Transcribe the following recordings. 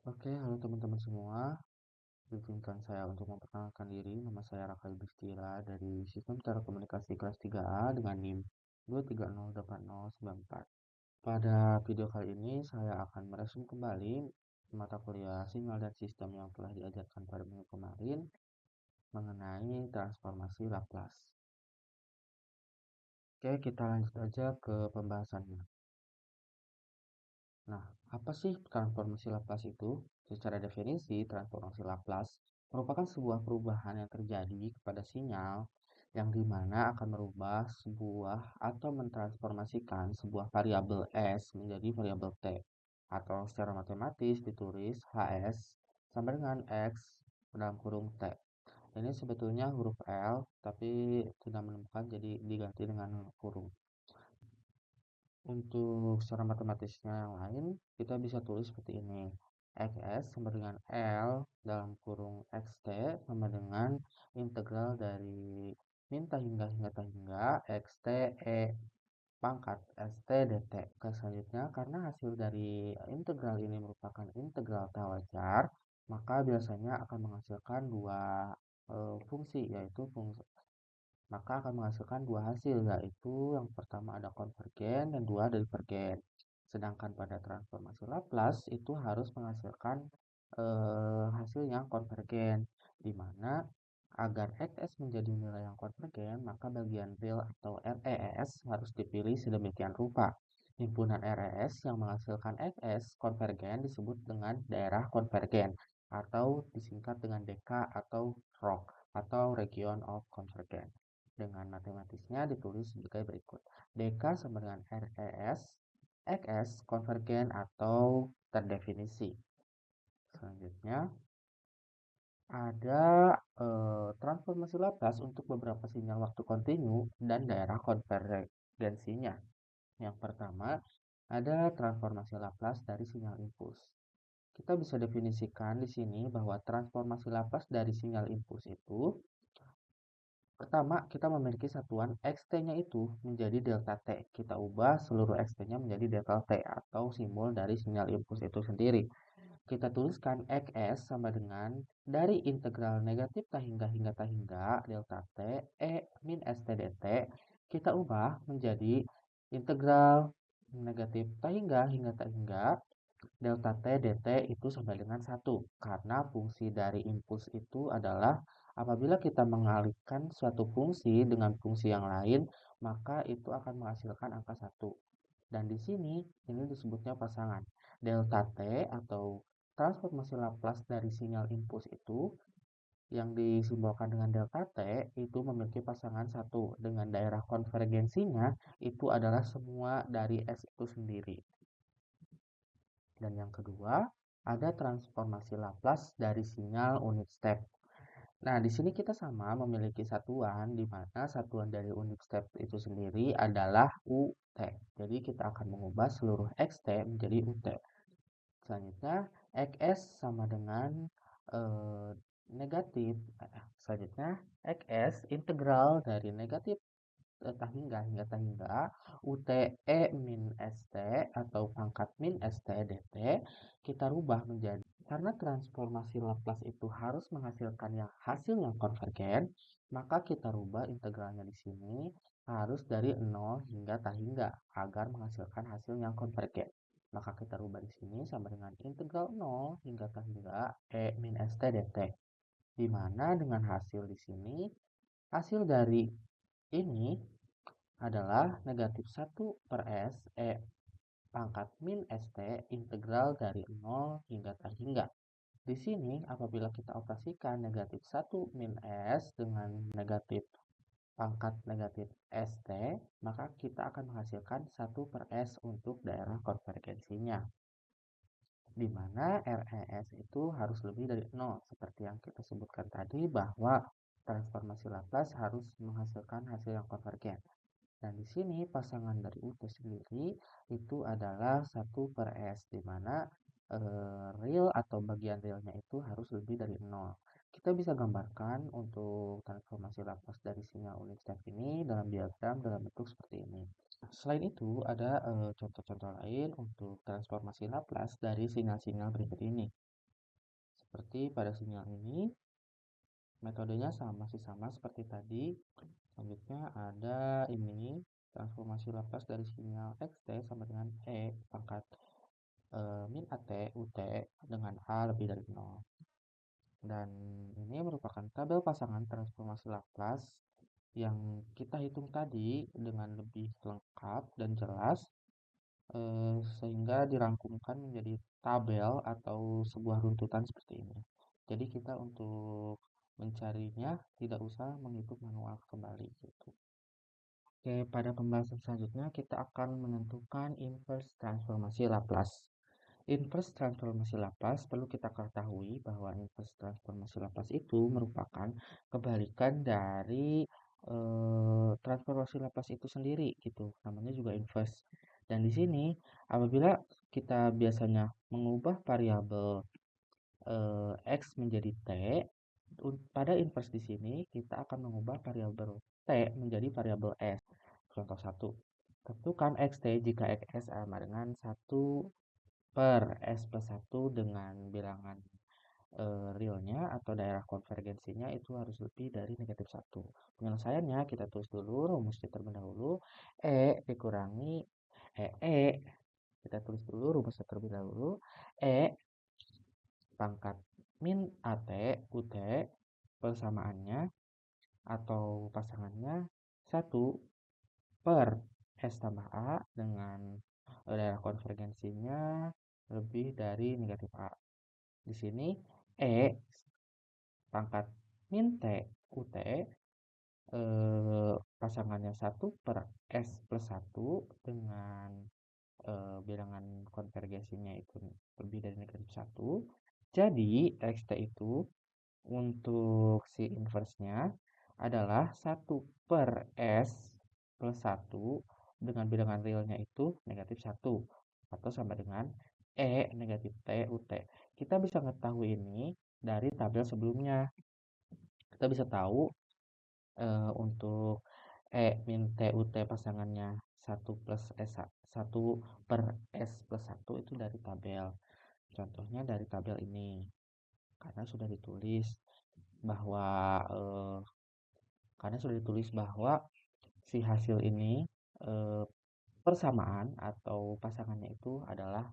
Oke, halo teman-teman semua. Izinkan saya untuk memperkenalkan diri. Nama saya Raka Yudhistira dari Sistem Telekomunikasi kelas 3A dengan NIM 2308094. Pada video kali ini saya akan meresum kembali mata kuliah sinyal dan sistem yang telah diajarkan pada minggu kemarin mengenai transformasi Laplace. Oke, kita lanjut aja ke pembahasannya. Nah, apa sih transformasi Laplace itu? Secara definisi, transformasi Laplace merupakan sebuah perubahan yang terjadi kepada sinyal yang dimana akan merubah sebuah atau mentransformasikan sebuah variabel S menjadi variabel T. Atau secara matematis ditulis HS sama dengan X dalam kurung T. Ini sebetulnya huruf L, tapi tidak menemukan jadi diganti dengan kurung. Untuk secara matematisnya yang lain, kita bisa tulis seperti ini. Xs sama dengan L dalam kurung xt sama dengan integral dari min hingga xt e pangkat st dt. Selanjutnya, karena hasil dari integral ini merupakan integral tak wajar, maka biasanya akan menghasilkan dua fungsi, yaitu fungsi maka akan menghasilkan dua hasil, yaitu yang pertama ada konvergen dan dua divergen. Sedangkan pada transformasi Laplace itu harus menghasilkan hasil yang konvergen, di mana agar Xs menjadi nilai yang konvergen, maka bagian real atau RES harus dipilih sedemikian rupa. Himpunan RES yang menghasilkan Xs konvergen disebut dengan daerah konvergen, atau disingkat dengan DK atau ROC, atau Region of Convergence. Dengan matematisnya ditulis sebagai berikut. DK sama dengan RES, XS konvergen atau terdefinisi. Selanjutnya, ada transformasi Laplace untuk beberapa sinyal waktu kontinu dan daerah konvergensinya. Yang pertama, ada transformasi Laplace dari sinyal impuls. Kita bisa definisikan di sini bahwa transformasi Laplace dari sinyal impuls itu pertama, kita memiliki satuan xt-nya itu menjadi delta t. Kita ubah seluruh xt-nya menjadi delta t atau simbol dari sinyal impuls itu sendiri. Kita tuliskan xs sama dengan dari integral negatif hingga delta t e min st dt. Kita ubah menjadi integral negatif hingga delta t dt itu sama dengan 1. Karena fungsi dari impuls itu adalah apabila kita mengalihkan suatu fungsi dengan fungsi yang lain, maka itu akan menghasilkan angka 1. Dan di sini, ini disebutnya pasangan. Delta T atau transformasi Laplace dari sinyal impuls itu yang disimbolkan dengan delta T itu memiliki pasangan 1. Dengan daerah konvergensinya itu adalah semua dari S itu sendiri. Dan yang kedua, ada transformasi Laplace dari sinyal unit step. Nah, di sini kita sama memiliki satuan, di mana satuan dari unit step itu sendiri adalah UT. Jadi kita akan mengubah seluruh XT menjadi UT. Selanjutnya, XS sama dengan negatif. Selanjutnya, XS integral dari negatif hingga UTE min ST atau pangkat min ST DT kita rubah menjadi karena transformasi Laplace itu harus menghasilkan hasil yang konvergen, maka kita rubah integralnya di sini harus dari 0 hingga agar menghasilkan hasil yang konvergen. Maka kita rubah di sini sama dengan integral 0 hingga E min ST DT. Di mana dengan hasil di sini, hasil dari ini adalah negatif 1 per S E pangkat min ST integral dari 0 hingga. Di sini apabila kita operasikan negatif 1 min S dengan negatif pangkat negatif ST, maka kita akan menghasilkan 1 per S untuk daerah konvergensinya. Di mana RES itu harus lebih dari 0, seperti yang kita sebutkan tadi bahwa transformasi Laplace harus menghasilkan hasil yang konvergen. Dan di sini pasangan dari UT sendiri itu adalah 1 per S, di mana real atau bagian realnya itu harus lebih dari 0. Kita bisa gambarkan untuk transformasi Laplace dari sinyal unit step ini dalam diagram dalam bentuk seperti ini. Selain itu, ada contoh-contoh lain untuk transformasi Laplace dari sinyal-sinyal berikut ini. Seperti pada sinyal ini, metodenya masih sama seperti tadi. Selanjutnya ada ini, transformasi Laplace dari sinyal xt sama dengan pangkat min at ut dengan a lebih dari 0. Dan ini merupakan tabel pasangan transformasi Laplace yang kita hitung tadi dengan lebih lengkap dan jelas, sehingga dirangkumkan menjadi tabel atau sebuah runtutan seperti ini. Jadi kita untuk mencarinya tidak usah menghitung manual kembali gitu. Oke, pada pembahasan selanjutnya kita akan menentukan inverse transformasi Laplace. Inverse transformasi Laplace perlu kita ketahui bahwa inverse transformasi Laplace itu merupakan kebalikan dari transformasi Laplace itu sendiri gitu. Namanya juga inverse. Dan di sini apabila kita biasanya mengubah variabel x menjadi t, pada inverse di sini kita akan mengubah variabel t menjadi variabel s. Contoh 1. Tentukan xt jika x sama dengan 1 per S plus 1 dengan bilangan realnya atau daerah konvergensinya itu harus lebih dari negatif 1. Penyelesaiannya kita tulis dulu rumusnya terlebih dahulu. Dikurangi E. Kita tulis dulu rumusnya terlebih dahulu. Pangkat min AT UT persamaannya atau pasangannya 1 per S tambah A dengan daerah konvergensinya lebih dari negatif A. Di sini pangkat min T UT pasangannya 1 per S plus 1 dengan bilangan konvergensinya itu lebih dari negatif 1. Jadi XT itu untuk si inverse-nya adalah 1 per S plus 1 dengan bilangan realnya itu negatif 1 atau sama dengan negatif T UT. Kita bisa mengetahui ini dari tabel sebelumnya. Kita bisa tahu untuk min T UT pasangannya 1 plus S 1 per S plus 1 itu dari tabel. Contohnya dari tabel ini. Karena sudah ditulis bahwa si hasil ini persamaan atau pasangannya itu adalah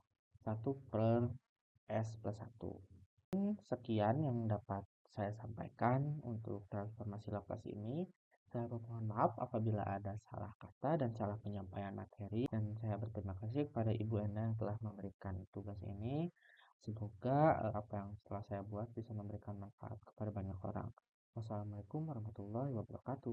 1 per S plus 1. Sekian yang dapat saya sampaikan untuk transformasi Laplace ini. Saya mohon maaf apabila ada salah kata dan salah penyampaian materi. Dan saya berterima kasih kepada Ibu Enda yang telah memberikan tugas ini. Semoga apa yang telah saya buat bisa memberikan manfaat kepada banyak orang. Wassalamualaikum warahmatullahi wabarakatuh.